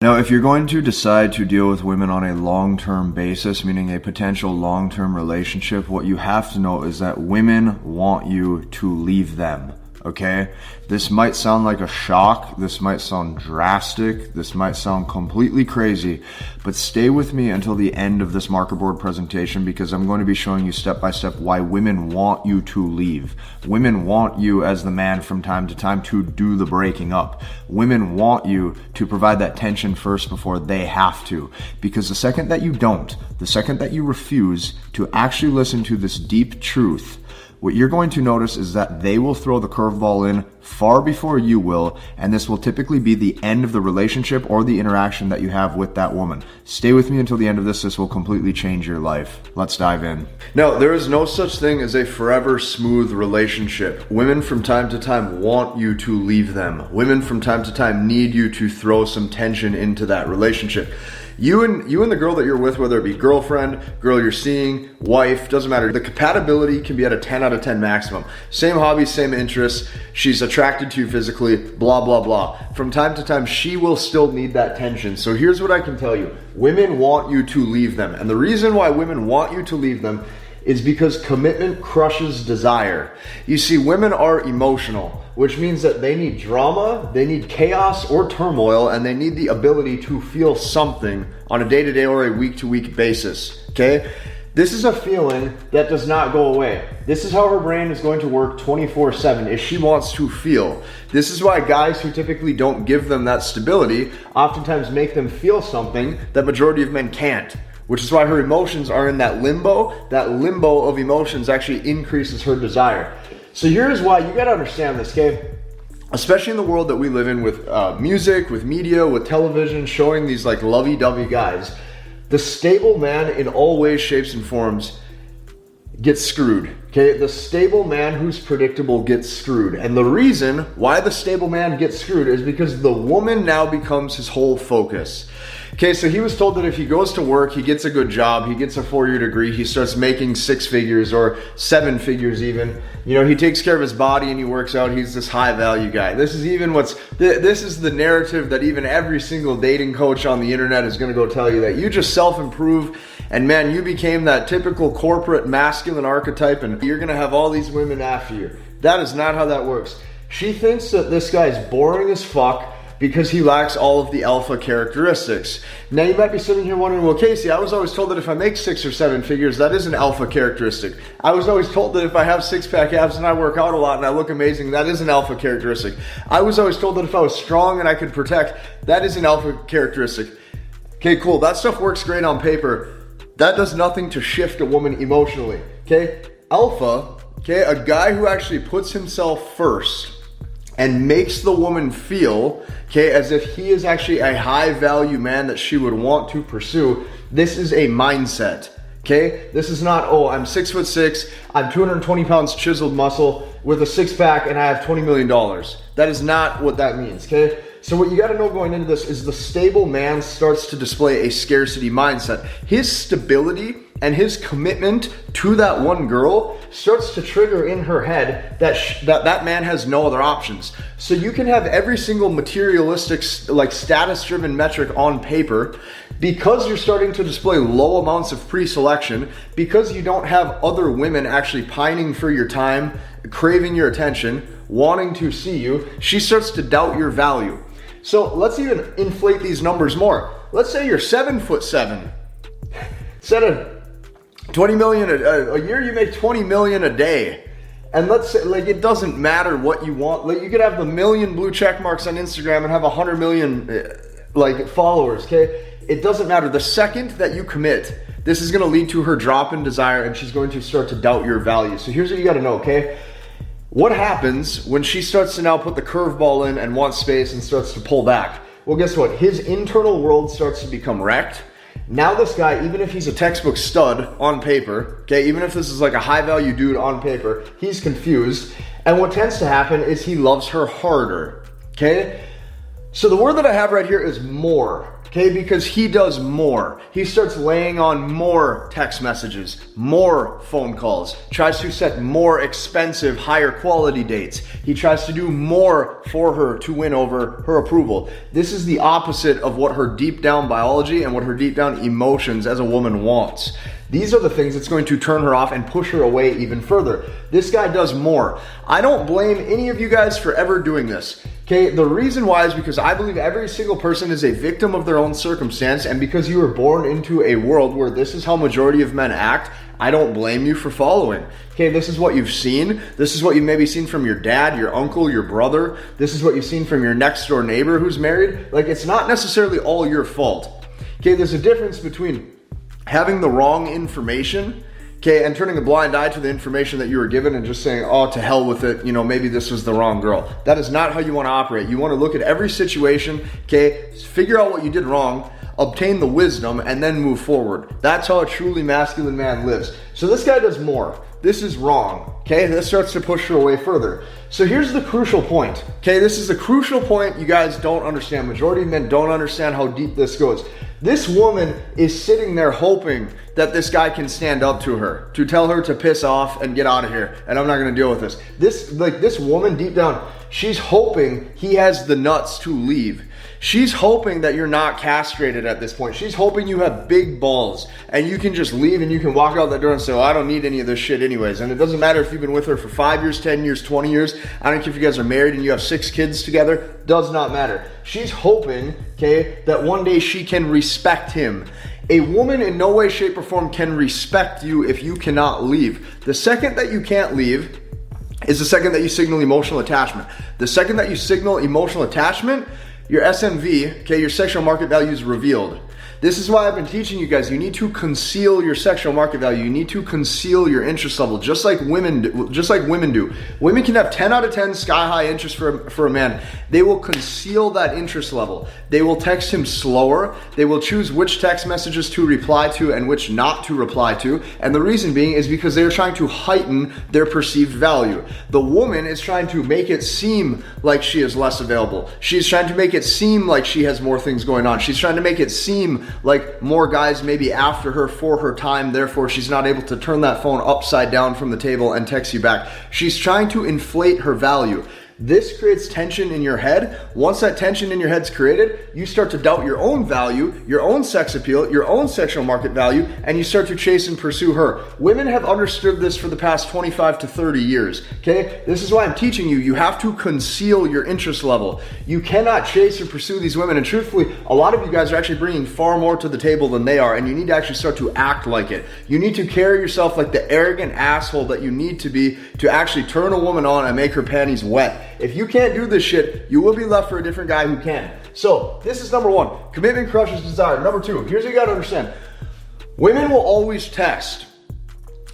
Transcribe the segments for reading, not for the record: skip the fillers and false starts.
Now, if you're going to decide to deal with women on a long-term basis, meaning a potential long-term relationship, what you have to know is that women want you to leave them, okay? This might sound like a shock, this might sound drastic, this might sound completely crazy, but stay with me until the end of this marker board presentation because I'm going to be showing you step by step why women want you to leave. Women want you as the man from time to time to do the breaking up. Women want you to provide that tension first before they have to, because the second that you don't, the second that you refuse to actually listen to this deep truth, what you're going to notice is that they will throw the curveball in far before you will, and this will typically be the end of the relationship or the interaction that you have with that woman. Stay with me until the end of this. This will completely change your life. Let's dive in. Now, there is no such thing as a forever smooth relationship. Women from time to time want you to leave them. Women from time to time need you to throw some tension into that relationship. You and the girl that you're with, whether it be girlfriend, girl you're seeing, wife, doesn't matter. The compatibility can be at a 10 out of 10 maximum. Same hobbies, same interests. She's attracted to you physically, blah, blah, blah. From time to time, she will still need that tension. So here's what I can tell you. Women want you to leave them. And the reason why women want you to leave them is because commitment crushes desire. You see, women are emotional, which means that they need drama, they need chaos or turmoil, and they need the ability to feel something on a day-to-day or a week-to-week basis, okay? This is a feeling that does not go away. This is how her brain is going to work 24/7 if she wants to feel. This is why guys who typically don't give them that stability oftentimes make them feel something that majority of men can't. Which is why her emotions are in that limbo. That limbo of emotions actually increases her desire. So here's why, you gotta understand this, okay? Especially in the world that we live in with music, with media, with television, showing these like lovey-dovey guys, the stable man in all ways, shapes, and forms gets screwed, okay? The stable man who's predictable gets screwed. And the reason why the stable man gets screwed is because the woman now becomes his whole focus. Okay, so he was told that if he goes to work, he gets a good job, he gets a 4-year degree, he starts making 6 figures or 7 figures even. You know, he takes care of his body and he works out, he's this high value guy. This is the narrative that even every single dating coach on the internet is gonna go tell you, that you just self-improve and man, you became that typical corporate masculine archetype and you're gonna have all these women after you. That is not how that works. She thinks that this guy's boring as fuck because he lacks all of the alpha characteristics. Now you might be sitting here wondering, well, Casey, I was always told that if I make 6 or 7 figures, that is an alpha characteristic. I was always told that if I have 6-pack abs and I work out a lot and I look amazing, that is an alpha characteristic. I was always told that if I was strong and I could protect, that is an alpha characteristic. Okay, cool, that stuff works great on paper. That does nothing to shift a woman emotionally, okay? Alpha, okay, a guy who actually puts himself first and makes the woman feel, okay, as if he is actually a high value man that she would want to pursue. This is a mindset, okay? This is not, oh, I'm 6'6", I'm 220 pounds chiseled muscle with a 6-pack and I have $20 million. That is not what that means, okay? So what you gotta know going into this is the stable man starts to display a scarcity mindset. His stability and his commitment to that one girl starts to trigger in her head that man has no other options. So you can have every single materialistic, like status-driven metric on paper, because you're starting to display low amounts of pre-selection, because you don't have other women actually pining for your time, craving your attention, wanting to see you, she starts to doubt your value. So let's even inflate these numbers more. Let's say you're 7'7". Instead of 20 million a year, you make 20 million a day. And let's say, like, it doesn't matter what you want. Like, you could have the 1 million blue check marks on Instagram and have 100 million like followers, okay? It doesn't matter. The second that you commit, this is gonna lead to her drop in desire and she's going to start to doubt your value. So here's what you gotta know, okay? What happens when she starts to now put the curveball in and wants space and starts to pull back? Well, guess what? His internal world starts to become wrecked. Now this guy, even if he's a textbook stud on paper, okay, even if this is like a high value dude on paper, he's confused. And what tends to happen is he loves her harder, okay? So the word that I have right here is more. Okay, because he does more. He starts laying on more text messages, more phone calls, tries to set more expensive, higher quality dates. He tries to do more for her to win over her approval. This is the opposite of what her deep down biology and what her deep down emotions as a woman wants. These are the things that's going to turn her off and push her away even further. This guy does more. I don't blame any of you guys for ever doing this. Okay, the reason why is because I believe every single person is a victim of their own circumstance, and because you were born into a world where this is how majority of men act, I don't blame you for following. Okay, this is what you've seen. This is what you've maybe seen from your dad, your uncle, your brother. This is what you've seen from your next door neighbor who's married. Like, it's not necessarily all your fault. Okay, there's a difference between having the wrong information, okay, and turning a blind eye to the information that you were given and just saying, oh, to hell with it, maybe this was the wrong girl. That is not how you want to operate. You want to look at every situation, okay, figure out what you did wrong, obtain the wisdom, and then move forward. That's how a truly masculine man lives. So this guy does more. This is wrong, okay? This starts to push her away further. So here's the crucial point, okay? This is the crucial point you guys don't understand. Majority of men don't understand how deep this goes. This woman is sitting there hoping that this guy can stand up to her, to tell her to piss off and get out of here, and I'm not gonna deal with this. This woman deep down, she's hoping he has the nuts to leave. She's hoping that you're not castrated at this point. She's hoping you have big balls and you can just leave and you can walk out that door and say, well, I don't need any of this shit anyways. And it doesn't matter if you've been with her for 5 years, 10 years, 20 years. I don't care if you guys are married and you have 6 kids together. Does not matter. She's hoping, okay, that one day she can respect him. A woman in no way, shape, or form can respect you if you cannot leave. The second that you can't leave is the second that you signal emotional attachment. The second that you signal emotional attachment, your SMV, okay, your sexual market value is revealed. This is why I've been teaching you guys, you need to conceal your sexual market value. You need to conceal your interest level, just like women do. Women can have 10 out of 10 sky high interest for a man. They will conceal that interest level. They will text him slower. They will choose which text messages to reply to and which not to reply to. And the reason being is because they're trying to heighten their perceived value. The woman is trying to make it seem like she is less available. She's trying to make it seem like she has more things going on. She's trying to make it seem like more guys maybe after her for her time, therefore she's not able to turn that phone upside down from the table and text you back. She's trying to inflate her value. This creates tension in your head. Once that tension in your head's created, you start to doubt your own value, your own sex appeal, your own sexual market value, and you start to chase and pursue her. Women have understood this for the past 25 to 30 years, okay? This is why I'm teaching you. You have to conceal your interest level. You cannot chase or pursue these women, and truthfully, a lot of you guys are actually bringing far more to the table than they are, and you need to actually start to act like it. You need to carry yourself like the arrogant asshole that you need to be to actually turn a woman on and make her panties wet. If you can't do this shit, you will be left for a different guy who can. So this is number one. Commitment crushes desire. Number two, here's what you gotta understand. Women will always test.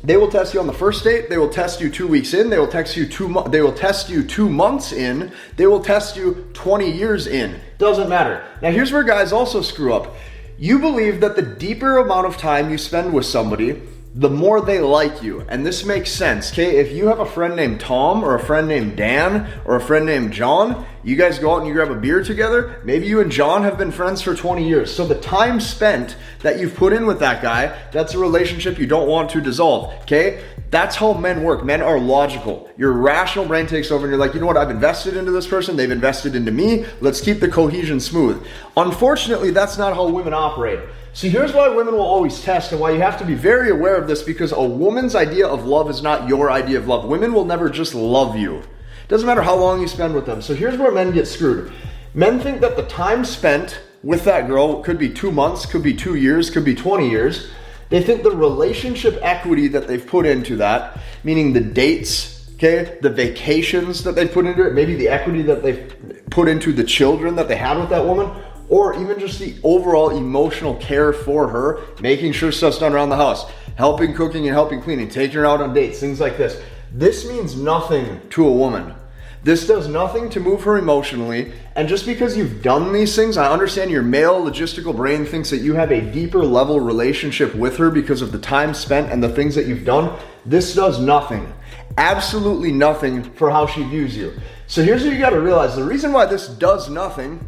They will test you on the first date. They will test you 2 weeks in. They will test you 2 months in. They will test you 20 years in. Doesn't matter. Now here's where guys also screw up. You believe that the deeper amount of time you spend with somebody, the more they like you. And this makes sense, okay? If you have a friend named Tom or a friend named Dan or a friend named John, you guys go out and you grab a beer together, maybe you and John have been friends for 20 years. So the time spent that you've put in with that guy, that's a relationship you don't want to dissolve, okay? That's how men work. Men are logical. Your rational brain takes over and you're like, you know what, I've invested into this person, they've invested into me, let's keep the cohesion smooth. Unfortunately, that's not how women operate. See, here's why women will always test and why you have to be very aware of this, because a woman's idea of love is not your idea of love. Women will never just love you. It doesn't matter how long you spend with them. So here's where men get screwed. Men think that the time spent with that girl could be 2 months, could be 2 years, could be 20 years. They think the relationship equity that they've put into that, meaning the dates, okay, the vacations that they put into it, maybe the equity that they've put into the children that they had with that woman, or even just the overall emotional care for her, making sure stuff's done around the house, helping cooking and helping cleaning, taking her out on dates, things like this. This means nothing to a woman. This does nothing to move her emotionally. And just because you've done these things, I understand your male logistical brain thinks that you have a deeper level relationship with her because of the time spent and the things that you've done. This does nothing, absolutely nothing for how she views you. So here's what you gotta realize. The reason why this does nothing,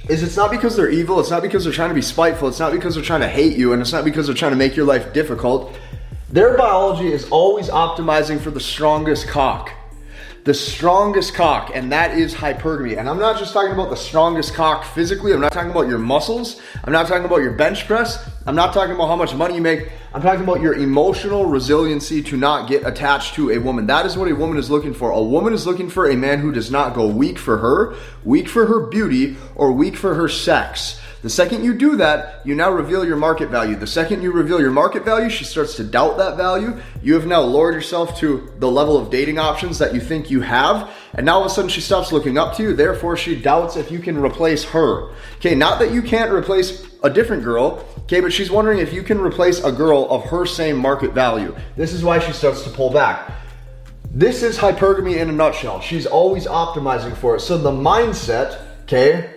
is it's not because they're evil, it's not because they're trying to be spiteful, it's not because they're trying to hate you, and it's not because they're trying to make your life difficult. Their biology is always optimizing for the strongest cock. The strongest cock, and that is hypergamy. And I'm not just talking about the strongest cock physically, I'm not talking about your muscles, I'm not talking about your bench press, I'm not talking about how much money you make, I'm talking about your emotional resiliency to not get attached to a woman. That is what a woman is looking for. A woman is looking for a man who does not go weak for her beauty, or weak for her sex. The second you do that, you now reveal your market value. The second you reveal your market value, she starts to doubt that value. You have now lowered yourself to the level of dating options that you think you have. And now all of a sudden she stops looking up to you. Therefore, she doubts if you can replace her. Okay, not that you can't replace a different girl, okay, but she's wondering if you can replace a girl of her same market value. This is why she starts to pull back. This is hypergamy in a nutshell. She's always optimizing for it. So the mindset, okay,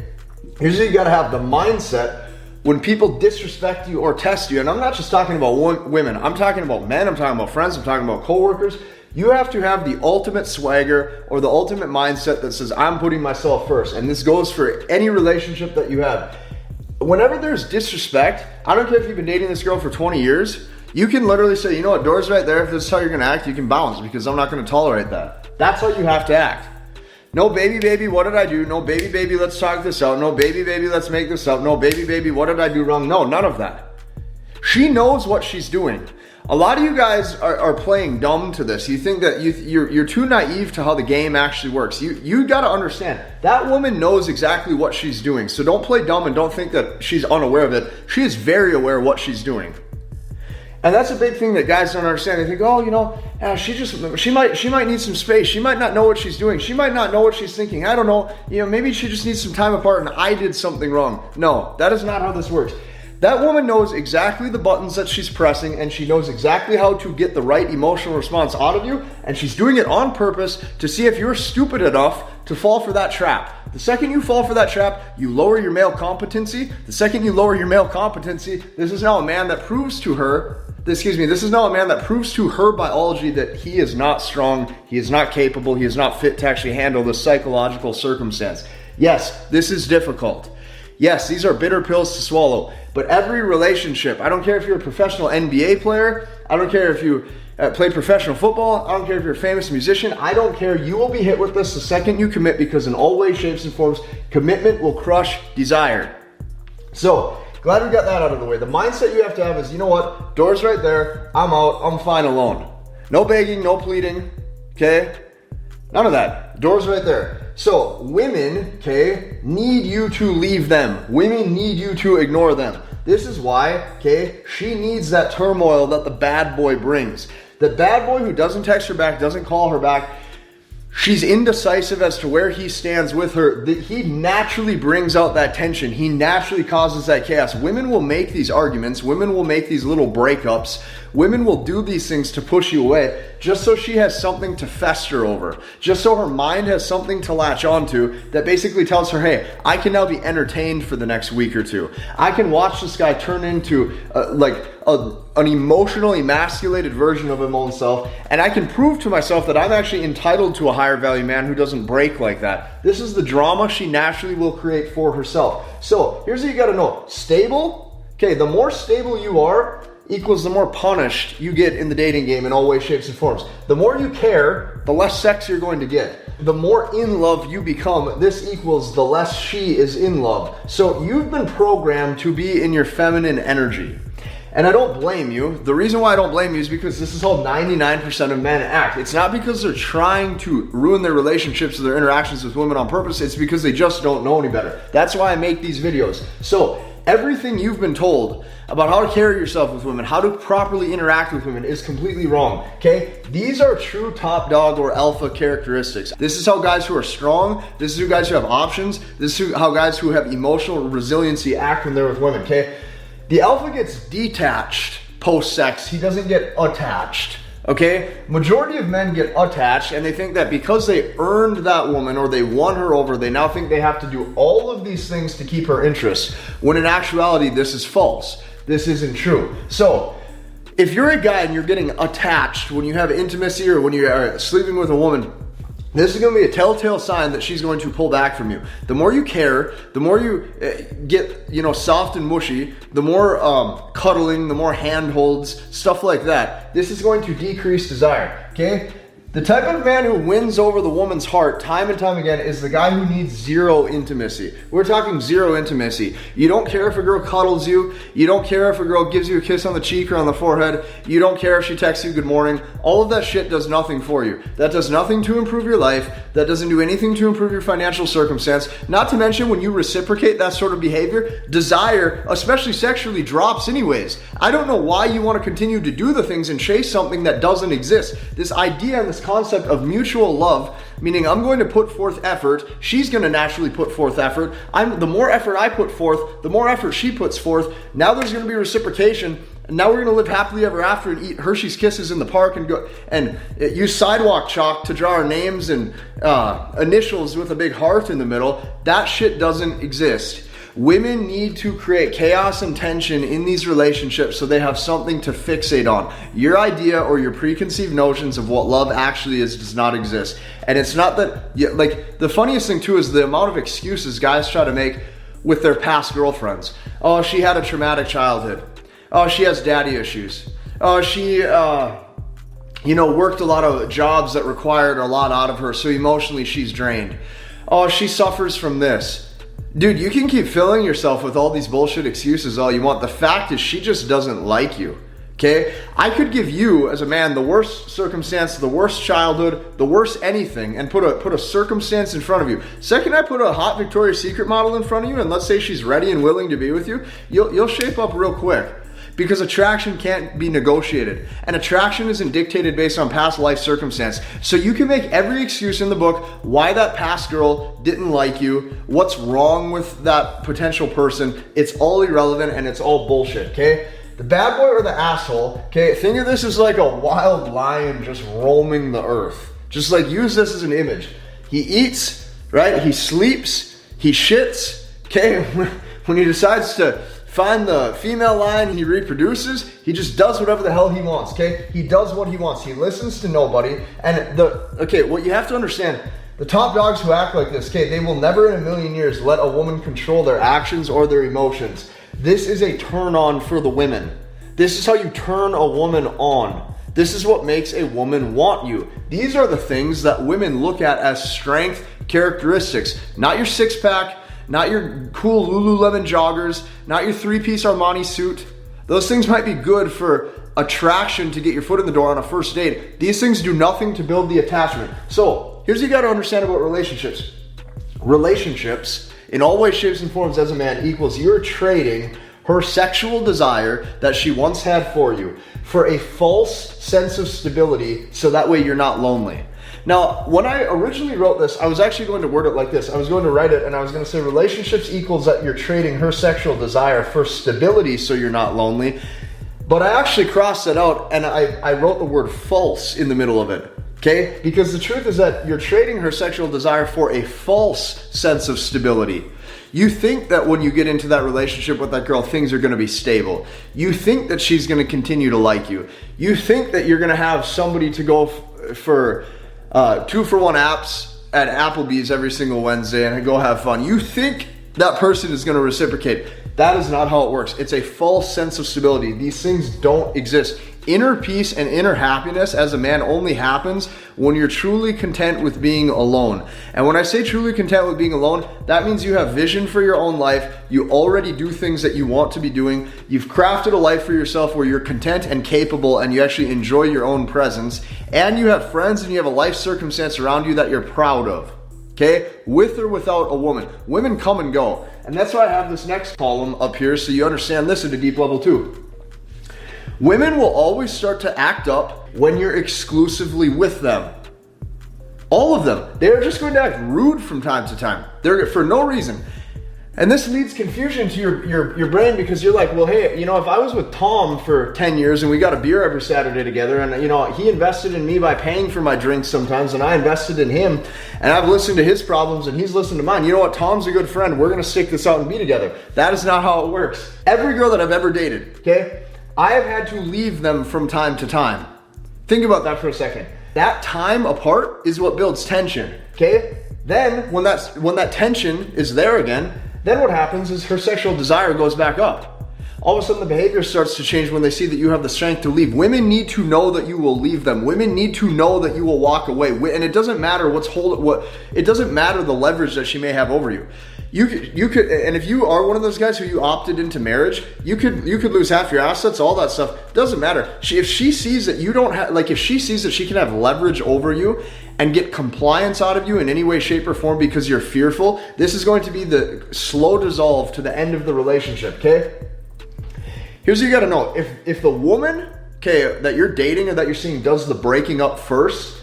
here's what you gotta have, the mindset when people disrespect you or test you, and I'm not just talking about women, I'm talking about men, I'm talking about friends, I'm talking about coworkers. You have to have the ultimate swagger or the ultimate mindset that says, I'm putting myself first. And this goes for any relationship that you have. Whenever there's disrespect, I don't care if you've been dating this girl for 20 years, you can literally say, you know what, door's right there. If this is how you're gonna act, you can bounce, because I'm not gonna tolerate that. That's how you have to act. No, baby, what did I do? No, baby, let's talk this out. No, baby, let's make this up. No, baby, what did I do wrong? No, none of that. She knows what she's doing. A lot of you guys are playing dumb to this. You think that you're too naive to how the game actually works. You got to understand, that woman knows exactly what she's doing. So don't play dumb and don't think that she's unaware of it. She is very aware of what she's doing. And that's a big thing that guys don't understand. They think, oh, you know, she might need some space. She might not know what she's doing. She might not know what she's thinking. I don't know. You know, maybe she just needs some time apart and I did something wrong. No, that is not how this works. That woman knows exactly the buttons that she's pressing, and she knows exactly how to get the right emotional response out of you, and she's doing it on purpose to see if you're stupid enough to fall for that trap. The second you fall for that trap, you lower your male competency. The second you lower your male competency, this is now a man that proves to her this is now a man that proves to her biology that he is not strong, he is not capable, he is not fit to actually handle the psychological circumstance. Yes, this is difficult. Yes, these are bitter pills to swallow. But every relationship, I don't care if you're a professional NBA player, I don't care if you play professional football, I don't care if you're a famous musician, I don't care, you will be hit with this the second you commit, because in all ways, shapes, and forms, commitment will crush desire. So, glad we got that out of the way. The mindset you have to have is, you know what, door's right there, I'm out, I'm fine alone. No begging, no pleading, okay? None of that. Door's right there. So women, okay, need you to leave them. Women need you to ignore them. This is why, okay, she needs that turmoil that the bad boy brings. The bad boy who doesn't text her back, doesn't call her back, she's indecisive as to where he stands with her. He naturally brings out that tension. He naturally causes that chaos. Women will make these arguments. Women will make these little breakups. Women will do these things to push you away just so she has something to fester over. Just so her mind has something to latch onto that basically tells her, hey, I can now be entertained for the next week or two. I can watch this guy turn into an emotional, emasculated version of his own self, and I can prove to myself that I'm actually entitled to a higher value man who doesn't break like that. This is the drama she naturally will create for herself. So here's what you gotta know. Stable, okay, the more stable you are, equals the more punished you get in the dating game in all ways, shapes, and forms. The more you care, the less sex you're going to get. The more in love you become, this equals the less she is in love. So you've been programmed to be in your feminine energy. And I don't blame you. The reason why I don't blame you is because this is how 99% of men act. It's not because they're trying to ruin their relationships or their interactions with women on purpose. It's because they just don't know any better. That's why I make these videos. So everything you've been told about how to carry yourself with women, how to properly interact with women is completely wrong, okay? These are true top dog or alpha characteristics. This is how guys who are strong, this is who guys who have options, this is how guys who have emotional resiliency act when they're with women, okay? The alpha gets detached post-sex, he doesn't get attached. Okay, majority of men get attached and they think that because they earned that woman or they won her over, they now think they have to do all of these things to keep her interest, when in actuality this is false. This isn't true. So if you're a guy and you're getting attached when you have intimacy or when you are sleeping with a woman, This is going to be a telltale sign that she's going to pull back from you. The more you care, the more you get, soft and mushy, the more cuddling, the more handholds, stuff like that. This is going to decrease desire, okay? The type of man who wins over the woman's heart time and time again is the guy who needs zero intimacy. We're talking zero intimacy. You don't care if a girl cuddles you. You don't care if a girl gives you a kiss on the cheek or on the forehead. You don't care if she texts you good morning. All of that shit does nothing for you. That does nothing to improve your life. That doesn't do anything to improve your financial circumstance. Not to mention, when you reciprocate that sort of behavior, desire, especially sexually, drops anyways. I don't know why you want to continue to do the things and chase something that doesn't exist. This idea and this concept of mutual love, meaning I'm going to put forth effort, she's going to naturally put forth effort. The more effort I put forth, the more effort she puts forth. Now there's going to be reciprocation. And now we're going to live happily ever after and eat Hershey's Kisses in the park and go and use sidewalk chalk to draw our names and initials with a big heart in the middle. That shit doesn't exist. Women need to create chaos and tension in these relationships so they have something to fixate on. Your idea or your preconceived notions of what love actually is does not exist. And it's not that, the funniest thing too is the amount of excuses guys try to make with their past girlfriends. Oh, she had a traumatic childhood. Oh, she has daddy issues. Oh, she, worked a lot of jobs that required a lot out of her, so emotionally she's drained. Oh, she suffers from this. Dude, you can keep filling yourself with all these bullshit excuses all you want. The fact is, she just doesn't like you, okay? I could give you, as a man, the worst circumstance, the worst childhood, the worst anything, and put a circumstance in front of you. Second, I put a hot Victoria's Secret model in front of you, and let's say she's ready and willing to be with you, you'll shape up real quick. Because attraction can't be negotiated. And attraction isn't dictated based on past life circumstance. So you can make every excuse in the book why that past girl didn't like you, what's wrong with that potential person. It's all irrelevant and it's all bullshit, okay? The bad boy or the asshole, okay, think of this as like a wild lion just roaming the earth. Just like use this as an image. He eats, right? He sleeps, he shits, okay? When he decides to find the female lion, he reproduces. He just does whatever the hell he wants, okay? He does what he wants. He listens to nobody. And what you have to understand, the top dogs who act like this, okay, they will never in a million years let a woman control their actions or their emotions. This is a turn on for the women. This is how you turn a woman on. This is what makes a woman want you. These are the things that women look at as strength characteristics, not your six pack, not your cool Lululemon joggers, not your three-piece Armani suit. Those things might be good for attraction to get your foot in the door on a first date. These things do nothing to build the attachment. So here's what you got to understand about relationships. Relationships, in all ways, shapes, and forms as a man, equals you're trading her sexual desire that she once had for you for a false sense of stability so that way you're not lonely. Now, when I originally wrote this, I was actually going to word it like this. I was going to write it and I was going to say relationships equals that you're trading her sexual desire for stability so you're not lonely. But I actually crossed it out and I wrote the word false in the middle of it. Okay? Because the truth is that you're trading her sexual desire for a false sense of stability. You think that when you get into that relationship with that girl, things are going to be stable. You think that she's going to continue to like you. You think that you're going to have somebody to go for 2-for-1 apps at Applebee's every single Wednesday and go have fun. You think that person is going to reciprocate. That is not how it works. It's a false sense of stability. These things don't exist. Inner peace and inner happiness as a man only happens when you're truly content with being alone. And when I say truly content with being alone, that means you have vision for your own life. You already do things that you want to be doing. You've crafted a life for yourself where you're content and capable and you actually enjoy your own presence. And you have friends and you have a life circumstance around you that you're proud of. Okay? With or without a woman. Women come and go. And that's why I have this next column up here so you understand this at a deep level too. Women will always start to act up when you're exclusively with them. All of them. They're just going to act rude from time to time. They're for no reason. And this leads confusion to your brain because you're like, well, hey, if I was with Tom for 10 years and we got a beer every Saturday together and, he invested in me by paying for my drinks sometimes and I invested in him and I've listened to his problems and he's listened to mine. You know what? Tom's a good friend. We're going to stick this out and be together. That is not how it works. Every girl that I've ever dated, okay, I have had to leave them from time to time. Think about that for a second. That time apart is what builds tension, okay? Then when that tension is there again, then what happens is her sexual desire goes back up. All of a sudden the behavior starts to change when they see that you have the strength to leave. Women need to know that you will leave them. Women need to know that you will walk away. And it doesn't matter it doesn't matter the leverage that she may have over you. You could, and if you are one of those guys who you opted into marriage, you could lose half your assets, all that stuff. Doesn't matter. If she sees that you don't have, like if she sees that she can have leverage over you and get compliance out of you in any way, shape, or form because you're fearful, this is going to be the slow dissolve to the end of the relationship, okay? Here's what you gotta know. If the woman, okay, that you're dating or that you're seeing does the breaking up first,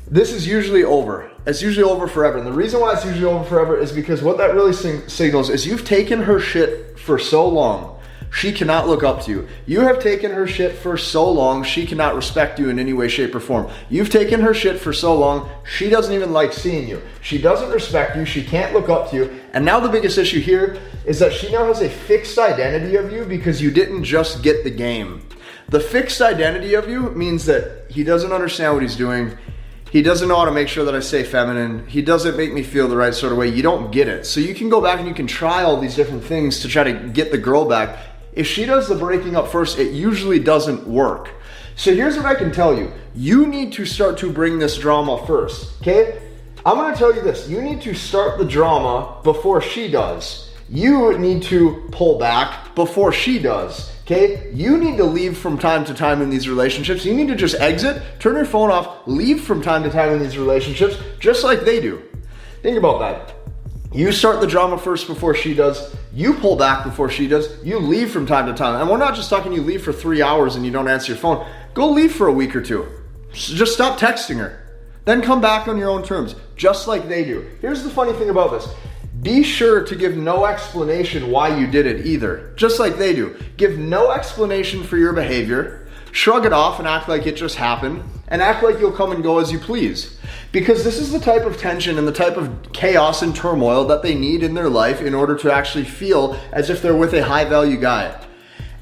this is usually over. It's usually over forever. And the reason why it's usually over forever is because what that really signals is you've taken her shit for so long, she cannot look up to you. You have taken her shit for so long, she cannot respect you in any way, shape, or form. You've taken her shit for so long, she doesn't even like seeing you. She doesn't respect you, she can't look up to you. And now the biggest issue here is that she now has a fixed identity of you because you didn't just get the game. The fixed identity of you means that he doesn't understand what he's doing. He doesn't know how to make sure that I stay feminine. He doesn't make me feel the right sort of way. You don't get it. So you can go back and you can try all these different things to try to get the girl back. If she does the breaking up first, it usually doesn't work. So here's what I can tell you. You need to start to bring this drama first, okay? I'm gonna tell you this. You need to start the drama before she does. You need to pull back before she does. Okay, you need to leave from time to time in these relationships. You need to just exit, turn your phone off, leave from time to time in these relationships, just like they do. Think about that. You start the drama first before she does. You pull back before she does. You leave from time to time. And we're not just talking you leave for 3 hours and you don't answer your phone. Go leave for a week or two. Just stop texting her. Then come back on your own terms, just like they do. Here's the funny thing about this. Be sure to give no explanation why you did it either, just like they do. Give no explanation for your behavior, shrug it off and act like it just happened, and act like you'll come and go as you please. Because this is the type of tension and the type of chaos and turmoil that they need in their life in order to actually feel as if they're with a high value guy.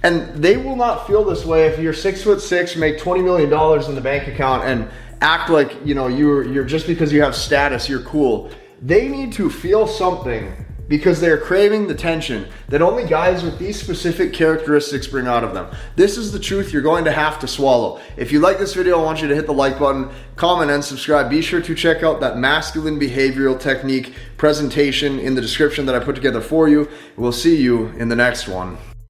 And they will not feel this way if you're 6'6", make $20 million in the bank account and act like, you know, you're just because you have status, you're cool. They need to feel something because they're craving the tension that only guys with these specific characteristics bring out of them. This is the truth you're going to have to swallow. If you like this video, I want you to hit the like button, comment, and subscribe. Be sure to check out that masculine behavioral technique presentation in the description that I put together for you. We'll see you in the next one.